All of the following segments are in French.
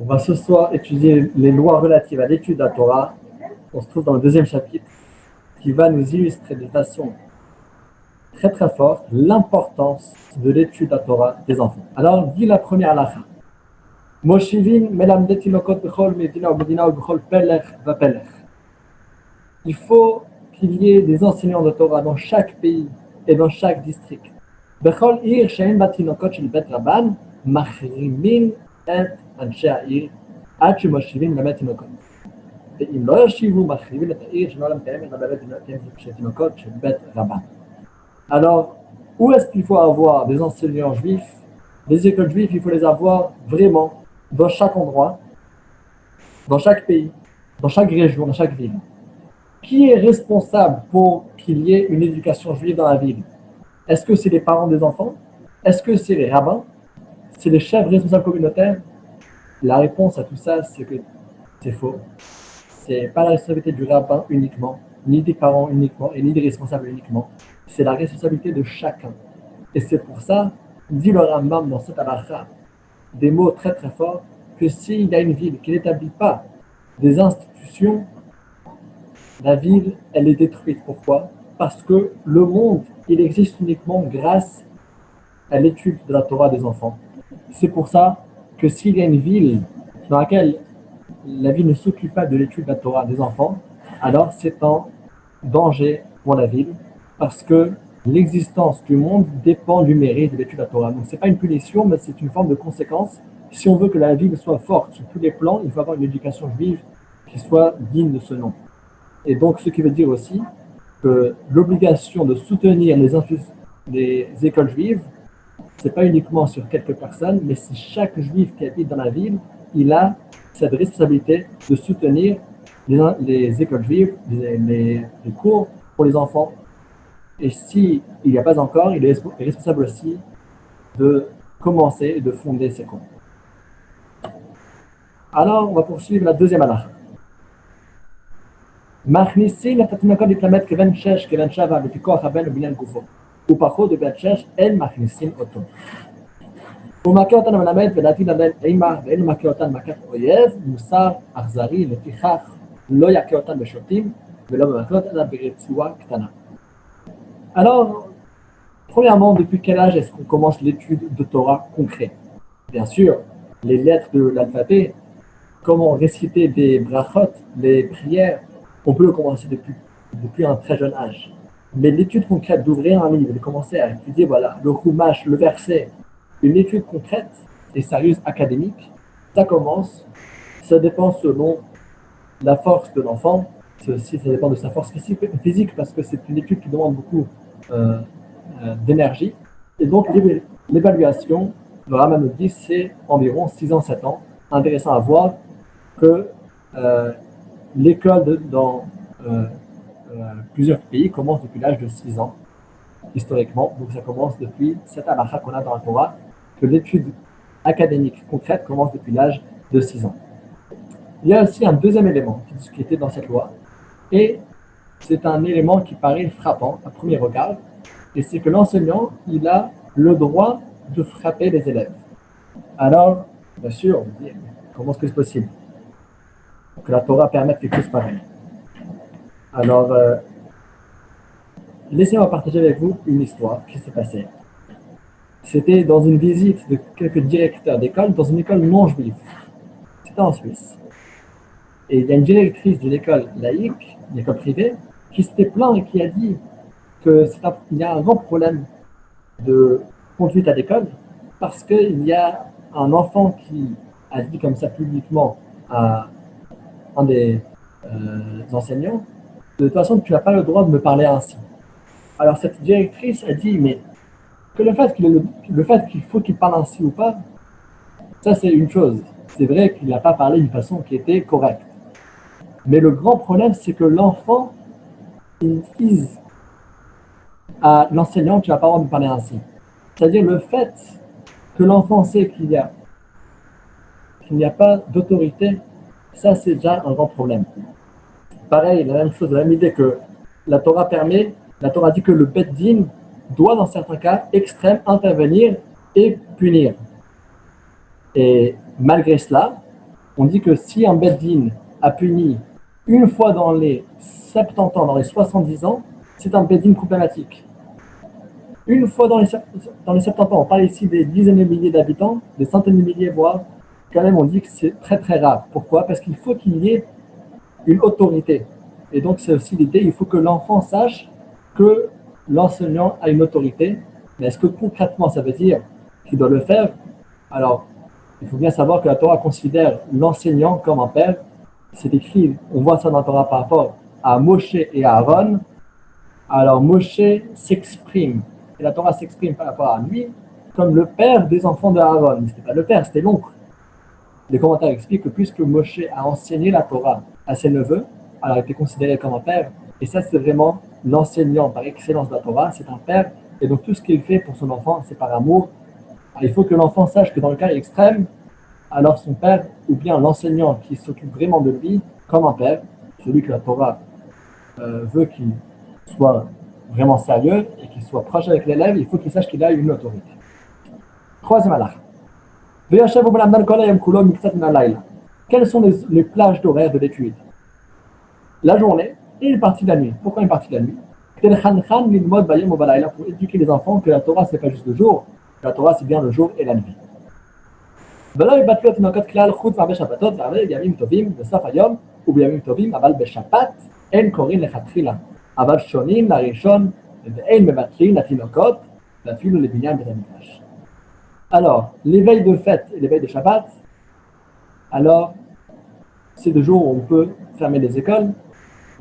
On va ce soir étudier les lois relatives à l'étude de la Torah. On se trouve dans le deuxième chapitre qui va nous illustrer de façon très très forte l'importance de l'étude de la Torah des enfants. Alors, dit la première halakha. Moshivin melamdet tinokot bechol medina ou medina ou bechol pelech va pelech. Il faut qu'il y ait des enseignants de Torah dans chaque pays et dans chaque district. Bechol ir she'en batinokot shel bet rabban machrimin et anshe ha'ir ad shemoshivin melamet tinokot. ואם לא ישיבו מחריבים את העיר שלא למקיים את הבית של תינוקות של בית רבן. Alors, où est-ce qu'il faut avoir des enseignants juifs? Les écoles juives, il faut les avoir vraiment dans chaque endroit, dans chaque pays, dans chaque région, dans chaque ville. Qui est responsable pour qu'il y ait une éducation juive dans la ville? Est-ce que c'est les parents des enfants? Est-ce que c'est les rabbins? C'est les chefs responsables communautaires? La réponse à tout ça, c'est que c'est faux. C'est pas la responsabilité du rabbin uniquement, ni des parents uniquement, et ni des responsables uniquement. C'est la responsabilité de chacun. Et c'est pour ça, dit le Rambam dans cette halakha, des mots très très forts, que s'il y a une ville qui n'établit pas des institutions, la ville, elle est détruite. Pourquoi? Parce que le monde, il existe uniquement grâce à l'étude de la Torah des enfants. C'est pour ça que s'il y a une ville dans laquelle la ville ne s'occupe pas de l'étude de la Torah des enfants, alors c'est en danger pour la ville, parce que l'existence du monde dépend du mérite de l'étude de la Torah. Donc ce n'est pas une punition, mais c'est une forme de conséquence. Si on veut que la ville soit forte sur tous les plans, il faut avoir une éducation juive qui soit digne de ce nom. Et donc ce qui veut dire aussi que l'obligation de soutenir les écoles juives, ce n'est pas uniquement sur quelques personnes, mais c'est chaque juif qui habite dans la ville, il a cette responsabilité de soutenir les écoles juives, les cours pour les enfants. Et s'il n'y a pas encore, il est responsable aussi de commencer et de fonder ces cours. Alors, on va poursuivre la deuxième halakha. מכניסים את התינוקות להתלמד כבן 6, כבן 7, בפיקוח הבן ובניין גופו. ופחות בבן 6, אין מכניסים אותו. הוא מכה אותנו מלמד ולהטיל עליהם אימה, ואין מכה אותן מכת אויב, מוסר אכזרי, לפיכך לא יכה אותן בשוטים, ולא במכות, אלא ברצועה קטנה. Alors, premièrement, depuis quel âge est-ce qu'on commence l'étude de Torah concret? Bien sûr, les lettres de l'alphabet, comment réciter des brachot, les prières, on peut le commencer depuis un très jeune âge. Mais l'étude concrète d'ouvrir un livre, de commencer à étudier voilà, le chumash, le verset, une étude concrète et sérieuse académique, ça commence, ça dépend selon la force de l'enfant, ça dépend de sa force physique parce que c'est une étude qui demande beaucoup d'énergie. Et donc l'évaluation, le Rambam nous dit, c'est environ 6 ans, 7 ans. Intéressant à voir que l'école dans plusieurs pays commence depuis l'âge de 6 ans, historiquement. Donc ça commence depuis cette halakha qu'on a dans la Torah, que l'étude académique concrète commence depuis l'âge de 6 ans. Il y a aussi un deuxième élément qui était dans cette loi, et c'est un élément qui paraît frappant à premier regard, et c'est que l'enseignant, il a le droit de frapper les élèves. Alors, bien sûr, on dit, comment est-ce que c'est possible que la Torah permette quelque chose pareil? Alors, laissez-moi partager avec vous une histoire qui s'est passée. C'était dans une visite de quelques directeurs d'école dans une école non juive. C'était en Suisse. Et il y a une directrice d'une école laïque, une école privée, qui s'était plainte et qui a dit qu'il y a un grand problème de conduite à l'école parce qu'il y a un enfant qui a dit comme ça publiquement à un des enseignants, de toute façon, tu n'as pas le droit de me parler ainsi. Alors cette directrice a dit, mais que le fait qu'il faut qu'il parle ainsi ou pas, ça c'est une chose. C'est vrai qu'il n'a pas parlé d'une façon qui était correcte. Mais le grand problème, c'est que l'enfant, il dise à l'enseignant, tu n'as pas le droit de me parler ainsi. C'est-à-dire le fait que l'enfant sait qu'il n'y a pas d'autorité, ça c'est déjà un grand problème. Pareil, la même chose, la même idée que la Torah dit que le Bet Din doit dans certains cas extrêmes intervenir et punir. Et malgré cela, On dit que si un Beddin a puni une fois dans les 70 ans, dans les 70 ans, c'est un Beddin problématique. Une fois dans les 70 ans, on parle ici des dizaines de milliers d'habitants, des centaines de milliers, voire, quand même on dit que c'est très très rare. Pourquoi? Parce qu'il faut qu'il y ait une autorité. Et donc c'est aussi l'idée, il faut que l'enfant sache que l'enseignant a une autorité. Mais est-ce que concrètement ça veut dire qu'il doit le faire? Alors, il faut bien savoir que la Torah considère l'enseignant comme un père. C'est écrit, on voit ça dans la Torah par rapport à Moshe et à Aaron. Alors Moshe s'exprime, et la Torah s'exprime par rapport à lui, comme le père des enfants de Aaron. Mais ce n'était pas le père, c'était l'oncle. Les commentaires expliquent que puisque Moshe a enseigné la Torah à ses neveux, alors il était considéré comme un père. Et ça, c'est vraiment l'enseignant par excellence de la Torah, c'est un père. Et donc tout ce qu'il fait pour son enfant, c'est par amour. Alors, il faut que l'enfant sache que dans le cas extrême, alors son père, ou bien l'enseignant qui s'occupe vraiment de lui, comme un père, celui que la Torah veut qu'il soit vraiment sérieux et qu'il soit proche avec l'élève, il faut qu'il sache qu'il a une autorité. Troisième halakha. Quelles sont les plages d'horaire de l'étude? La journée et une partie de la nuit. Pourquoi une partie de la nuit? Pour éduquer les enfants que la Torah, c'est pas juste le jour, la Torah, c'est bien le jour et la nuit. ולא יבטלו התינוקות כלל חוץ מהרבה שבתות והרבה בימים טובים בסוף היום ובימים טובים, אבל בשבת אין קוראים לכתחילה, אבל שונים לראשון ואין מבטלים לתינוקות ואפילו לבניין בית המקדש. Alors, les veilles de fête et les veilles de Shabbat, alors, c'est des jours où on peut fermer les écoles,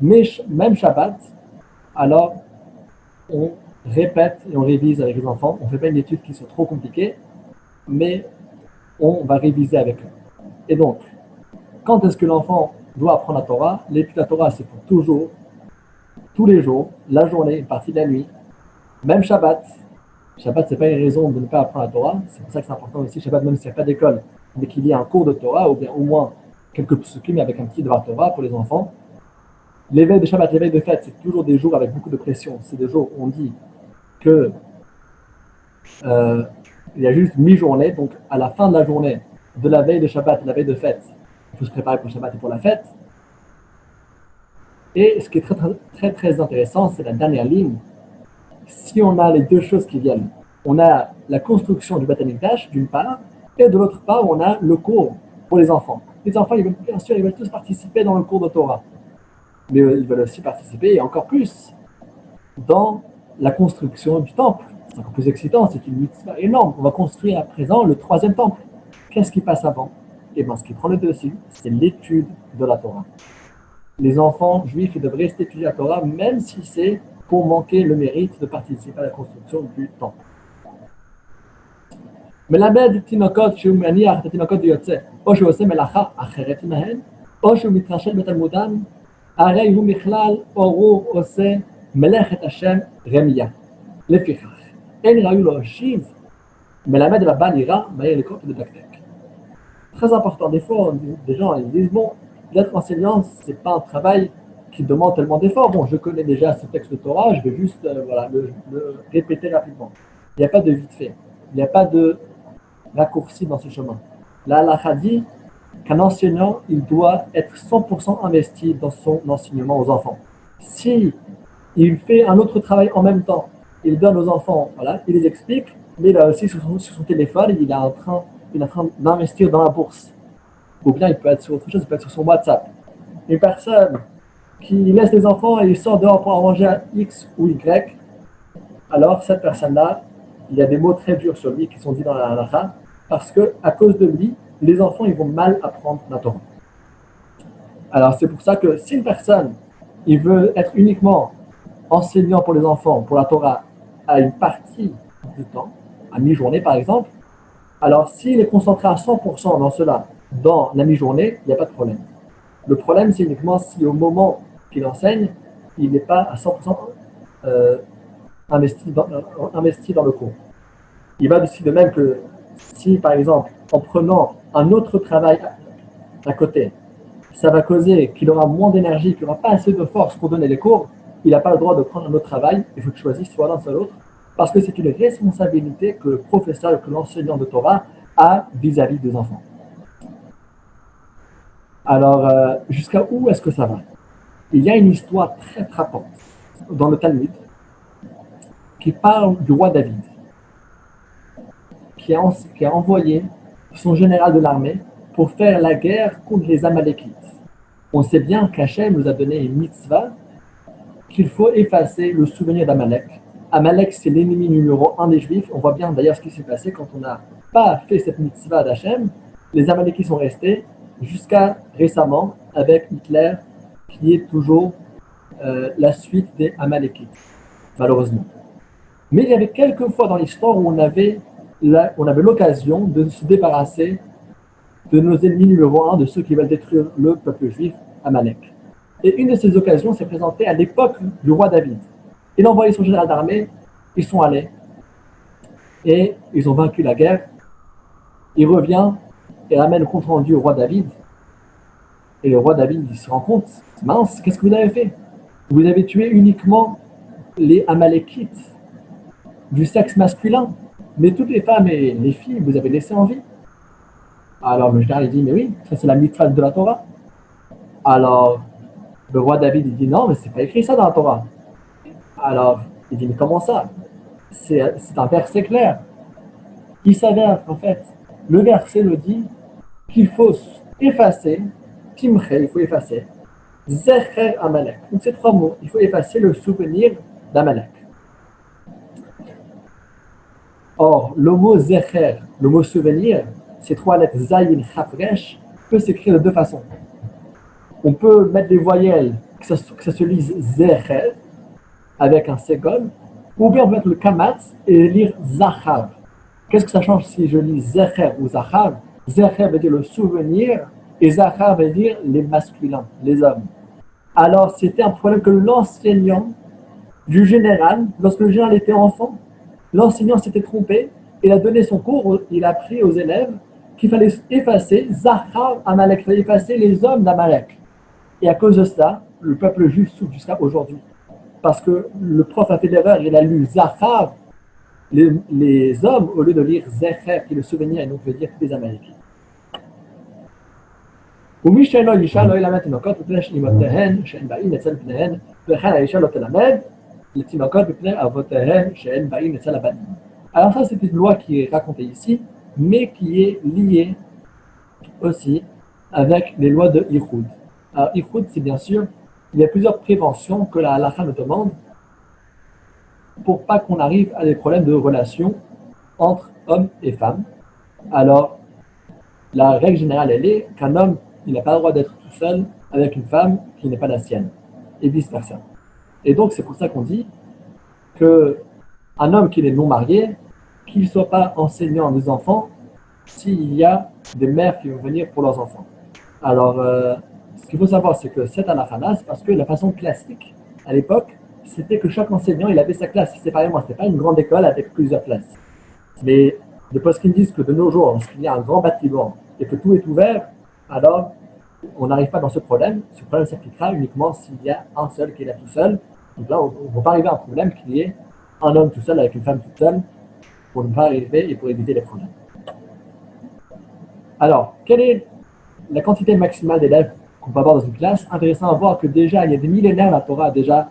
mais même Shabbat, alors, on répète et on révise avec les enfants. On ne fait pas une étude qui soit trop compliquée, mais on va réviser avec eux. Et donc, quand est-ce que l'enfant doit apprendre la Torah? L'étude de la Torah, c'est pour toujours, tous les jours, la journée, une partie de la nuit, même Shabbat. Shabbat, ce n'est pas une raison de ne pas apprendre la Torah. C'est pour ça que c'est important aussi, Shabbat, même s'il n'y a pas d'école, mais qu'il y ait un cours de Torah, ou bien au moins quelques psukim avec un petit devoir Torah pour les enfants. L'éveil de Shabbat, l'éveil de fête, c'est toujours des jours avec beaucoup de pression. C'est des jours où on dit que il y a juste mi-journée, donc à la fin de la journée, de la veille de Shabbat et la veille de fête, il faut se préparer pour Shabbat et pour la fête. Et ce qui est très très très, très intéressant, c'est la dernière ligne. Si on a les deux choses qui viennent, on a la construction du Beit HaMikdash d'une part, et de l'autre part, on a le cours pour les enfants. Les enfants, bien sûr, ils veulent tous participer dans le cours de Torah, mais ils veulent aussi participer, et encore plus, dans la construction du temple. C'est encore plus excitant, c'est une mitzvah énorme. On va construire à présent le troisième temple. Qu'est-ce qui passe avant? Et bien, ce qui prend le dessus, c'est l'étude de la Torah. Les enfants juifs, ils devraient étudier la Torah, même si c'est pour manquer le mérite de participer à la construction du temple. מלמד תינוקות שהוא מניח את התינוקות ויוצא, או שהוא עושה מלאכה אחרת מהן, או שהוא מתרשל בתלמודם, הרי הוא מכלל אורו עושה מלאכת השם רמיה. לפיכך, אין ראוי להושיב מלמד רבה נראה מהר לקרוא ולדקדק. Très important, des fois, des gens ils disent, bon, d'être enseignant, ce n'est pas un travail qui demande tellement d'efforts. Bon, je connais déjà ce texte de Torah, je vais juste le répéter rapidement. Il n'y a pas de vite fait, il n'y a pas de raccourci dans ce chemin. La halakha dit qu'un enseignant, il doit être 100% investi dans son enseignement aux enfants. Si il fait un autre travail en même temps, il donne aux enfants, voilà, il les explique, mais il a aussi sur son téléphone, il est en train d'investir dans la bourse. Ou bien il peut être sur autre chose, il peut être sur son WhatsApp. Une personne qui laisse les enfants et il sort dehors pour arranger à X ou Y, alors cette personne-là, il y a des mots très durs sur lui qui sont dits dans la halakha, parce qu'à cause de lui, les enfants ils vont mal apprendre la Torah. Alors c'est pour ça que si une personne il veut être uniquement enseignant pour les enfants, pour la Torah, à une partie du temps, à mi-journée par exemple, alors s'il est concentré à 100% dans cela, dans la mi-journée, il n'y a pas de problème. Le problème, c'est uniquement si au moment qu'il enseigne, il n'est pas à 100% investi dans le cours. Il va aussi de même que si, par exemple, en prenant un autre travail à côté, ça va causer qu'il aura moins d'énergie, qu'il n'aura pas assez de force pour donner les cours, il n'a pas le droit de prendre un autre travail, il faut qu'il choisisse soit l'un soit l'autre, parce que c'est une responsabilité que le professeur, que l'enseignant de Torah a vis-à-vis des enfants. Alors, jusqu'à où est-ce que ça va? Il y a une histoire très frappante dans le Talmud qui parle du roi David, qui a envoyé son général de l'armée pour faire la guerre contre les Amalékites. On sait bien qu'Hachem nous a donné une mitzvah qu'il faut effacer le souvenir d'Amalek. Amalek, c'est l'ennemi numéro un des Juifs. On voit bien d'ailleurs ce qui s'est passé quand on n'a pas fait cette mitzvah d'Hachem. Les Amalékites sont restés jusqu'à récemment avec Hitler, qui est toujours la suite des Amalékites, malheureusement. Mais il y avait quelques fois dans l'histoire où on avait l'occasion de se débarrasser de nos ennemis numéro un, de ceux qui veulent détruire le peuple juif, Amalek. Et une de ces occasions s'est présentée à l'époque du roi David. Il a envoyé son général d'armée, ils sont allés et ils ont vaincu la guerre. Il revient et ramène le compte rendu au roi David. Et le roi David il se rend compte, mince, qu'est-ce que vous avez fait? Vous avez tué uniquement les Amalékites du sexe masculin, mais toutes les femmes et les filles, vous avez laissé en vie. Alors le général il dit, mais oui, ça c'est la mitzvah de la Torah. Alors le roi David il dit, non, mais c'est pas écrit ça dans la Torah. Alors il dit, mais comment ça? C'est un verset clair. Il s'avère qu'en fait, le verset le dit qu'il faut effacer, timche, il faut effacer, zecher Amalek. Donc ces trois mots, il faut effacer le souvenir d'Amalek. Or, le mot zecher, le mot souvenir, ces trois lettres zayin, chafresh, peut s'écrire de deux façons. On peut mettre des voyelles, que ça se lise zecher, avec un ségol, ou bien on peut mettre le kamatz et lire zachar. Qu'est-ce que ça change si je lis zecher ou zachar? Zecher veut dire le souvenir, et zachar veut dire les masculins, les hommes. Alors, c'était un problème que l'enseignant du général, lorsque le général était enfant, l'enseignant s'était trompé, il a donné son cours, il a appris aux élèves qu'il fallait effacer Zachar Amalek, il fallait effacer les hommes d'Amalek. Et à cause de cela, le peuple juif souffre jusqu'à aujourd'hui. Parce que le prof a fait l'erreur, il a lu Zachar, les hommes, au lieu de lire Zecher, qui est le souvenir, et donc veut dire les Amalékites. ומי שאינו אישה לא ילמד תינוקות מפני אמותיהן שהן באים אצל בניהן, וכן האישה לא תלמד לתינוקות מפני אבותיהן שהן באים אצל הבנים. Alors ça, c'est une loi qui est racontée ici, mais qui est liée aussi avec les lois de Ihoud. Alors Ihoud, c'est bien sûr, il y a plusieurs préventions que la halakha nous demande pour pas qu'on arrive à des problèmes de relations entre hommes et femmes. Alors, la règle générale, elle est qu'un homme, il n'a pas le droit d'être tout seul avec une femme qui n'est pas la sienne, et vice-versa. Et donc, c'est pour ça qu'on dit qu'un homme qui est non marié, qu'il ne soit pas enseignant des enfants s'il y a des mères qui vont venir pour leurs enfants. Alors, ce qu'il faut savoir, c'est que cette halakha, c'est parce que la façon classique, à l'époque, c'était que chaque enseignant, il avait sa classe séparément. Ce n'était pas une grande école avec plusieurs classes. Mais les postes disent que de nos jours, lorsqu'il y a un grand bâtiment et que tout est ouvert, alors on n'arrive pas dans ce problème. Ce problème s'appliquera uniquement s'il y a un seul qui est là tout seul. Donc là, on ne va pas arriver à un problème qu'il y ait un homme tout seul avec une femme toute seule pour ne pas arriver et pour éviter les problèmes. Alors, quelle est la quantité maximale d'élèves qu'on peut avoir dans une classe? Intéressant à voir que déjà, il y a des millénaires, la Torah a déjà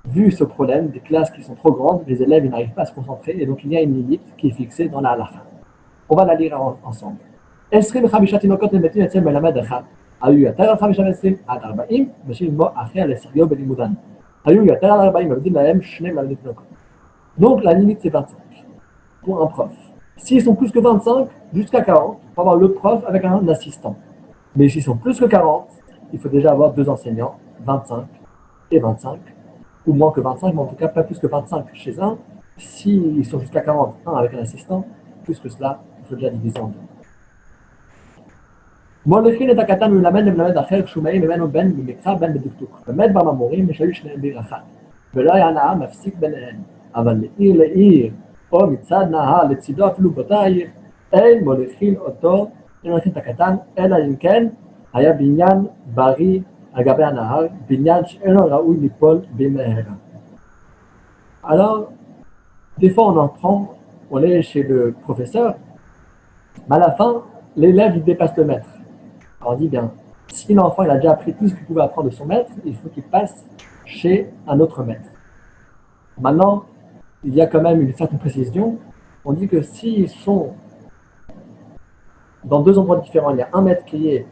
vu ce problème, des classes qui sont trop grandes, les élèves n'arrivent pas à se concentrer, et donc il y a une limite qui est fixée dans la halakha. On va la lire ensemble. Donc la limite c'est 25 pour un prof. S'ils sont plus que 25, jusqu'à 40, il faut avoir le prof avec un assistant. Mais s'ils sont plus que 40, il faut déjà avoir deux enseignants, 25 et 25, ou moins que 25, mais en tout cas pas plus que 25 chez un. S'ils sont jusqu'à 40, un avec un assistant, plus que cela, il faut déjà diviser en deux. מוליכין את הקטן מלמד למלמד אחר כשומעים ממנו בין במקרא בין בדקדוק. באמת במאמורים שהיו שניהם בעיר אחת, ולא היה נהר מפסיק ביניהם, אבל לעיר לעיר, או מצד נהר לצידו אפילו באותה העיר, אין מוליכין אותו, אין מוליכין את הקטן, אלא אם כן היה בניין בריא על גבי הנהר, בניין שאינו ראוי ליפול במהרה. Alors, des fois on en prend, on est chez le professeur, mais à la fin, l'élève il dépasse le maître. Alors on dit bien, Si l'enfant il a déjà appris tout ce qu'il pouvait apprendre de son maître, il faut qu'il passe chez un autre maître. Maintenant, il y a quand même une certaine précision. On dit que s'ils sont dans deux endroits différents, il y a un maître qui est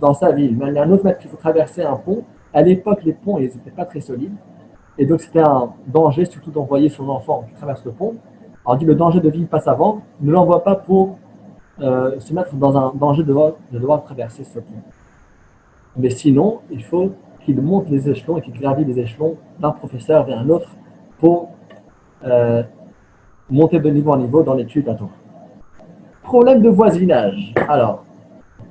dans sa ville, mais il y a un autre maître qu'il faut traverser un pont. À l'époque, les ponts, ils n'étaient pas très solides. Et donc, c'était un danger, surtout d'envoyer son enfant qui traverse le pont. Alors, on dit le danger de vie passe avant, ne l'envoie pas pour se mettre dans un danger de devoir traverser ce pont. Mais sinon, il faut qu'il monte les échelons et qu'il gravit les échelons d'un professeur vers un autre pour monter de niveau en niveau dans l'étude à Torah. Problème de voisinage. Alors,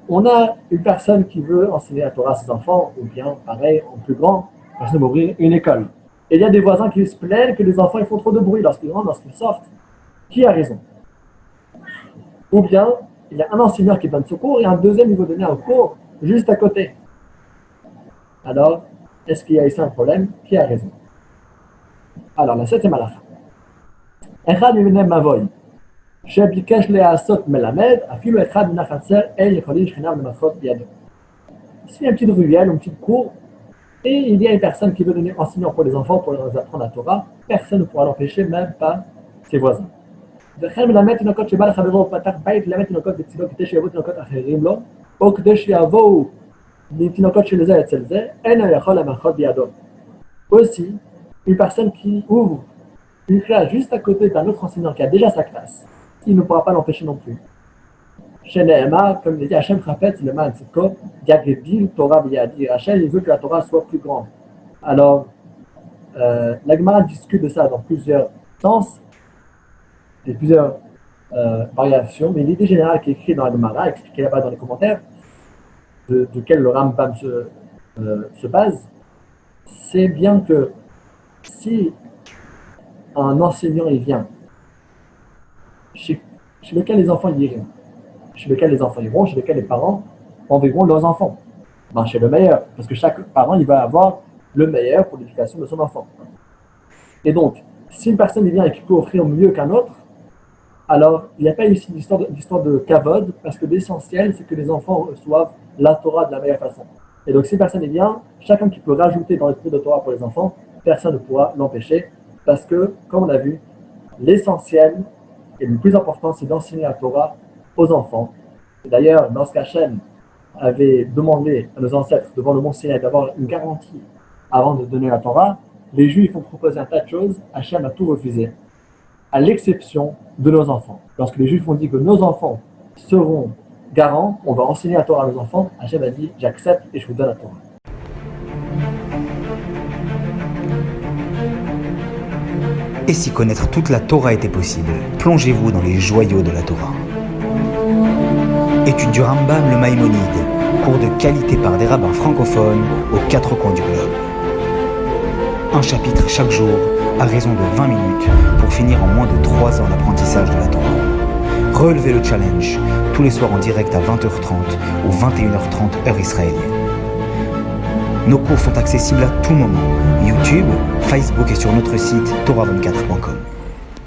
on a une personne qui veut enseigner la Torah à ses enfants, ou bien, pareil, en plus grand, personne veut ouvrir une école. Et il y a des voisins qui se plaignent que les enfants ils font trop de bruit lorsqu'ils rentrent, lorsqu'ils sortent. Qui a raison? Ou bien, il y a un enseignant qui donne ce cours et un deuxième, il veut donner un cours juste à côté. Alors, est-ce qu'il y a ici un problème? Qui a raison? Alors, la septième halakha. Echad mivnei mavoy, שביקש לעשות מלמד, אפילו אחד מן החצר אין יכולים שכינה למחות בידו. S'il y a une petite ruelle, une petite cour, et il y a une personne qui veut devenir enseignant pour les enfants, pour leur apprendre la Torah, personne ne pourra l'empêcher, même pas ses voisins. וכן מלמד תינוקות שבא לחברו ופתח בית ללמד תינוקות בצילו כדי שיבואו תינוקות אחרים לו, או כדי שיבואו תינוקות של זה אצל זה, אינו יכול למחות בידו. Aussi, une personne qui ouvre une classe juste à côté d'un autre enseignant qui a déjà sa classe, il ne pourra pas l'empêcher non plus. Chez Nehema, comme il dit Hachem Chafetz, le man Tzidko, Yagdil Torah B'Yadi. Hachem, il veut que la Torah soit plus grande. Alors, la Gemara discute de ça dans plusieurs sens et plusieurs variations, mais l'idée générale qui est écrite dans la Gemara, expliquée là-bas dans les commentaires, duquel le Rambam se base, c'est bien que si un enseignant il vient chez lequel les enfants iront, chez lequel les parents enverront leurs enfants. Ben, chez le meilleur, parce que chaque parent il va avoir le meilleur pour l'éducation de son enfant. Et donc, si une personne vient et qui peut offrir mieux qu'un autre, alors il n'y a pas ici d'histoire de kavod, parce que l'essentiel c'est que les enfants reçoivent la Torah de la meilleure façon. Et donc, si une personne vient, chacun qui peut rajouter dans le cours de Torah pour les enfants, personne ne pourra l'empêcher, parce que, comme on a vu, l'essentiel et le plus important, c'est d'enseigner la Torah aux enfants. Et d'ailleurs, lorsqu'Hachem avait demandé à nos ancêtres devant le Mont Sinaï d'avoir une garantie avant de donner la Torah, les Juifs ont proposé un tas de choses, Hachem a tout refusé, à l'exception de nos enfants. Lorsque les Juifs ont dit que nos enfants seront garants, on va enseigner la Torah à nos enfants, Hachem a dit j'accepte et je vous donne la Torah. Et si connaître toute la Torah était possible, plongez-vous dans les joyaux de la Torah. Étude du Rambam, le Maïmonide, cours de qualité par des rabbins francophones aux quatre coins du globe. Un chapitre chaque jour, à raison de 20 minutes, pour finir en moins de 3 ans d'apprentissage de la Torah. Relevez le challenge, tous les soirs en direct à 20h30 ou 21h30 heure israélienne. Nos cours sont accessibles à tout moment, YouTube, Facebook et sur notre site torah24.com.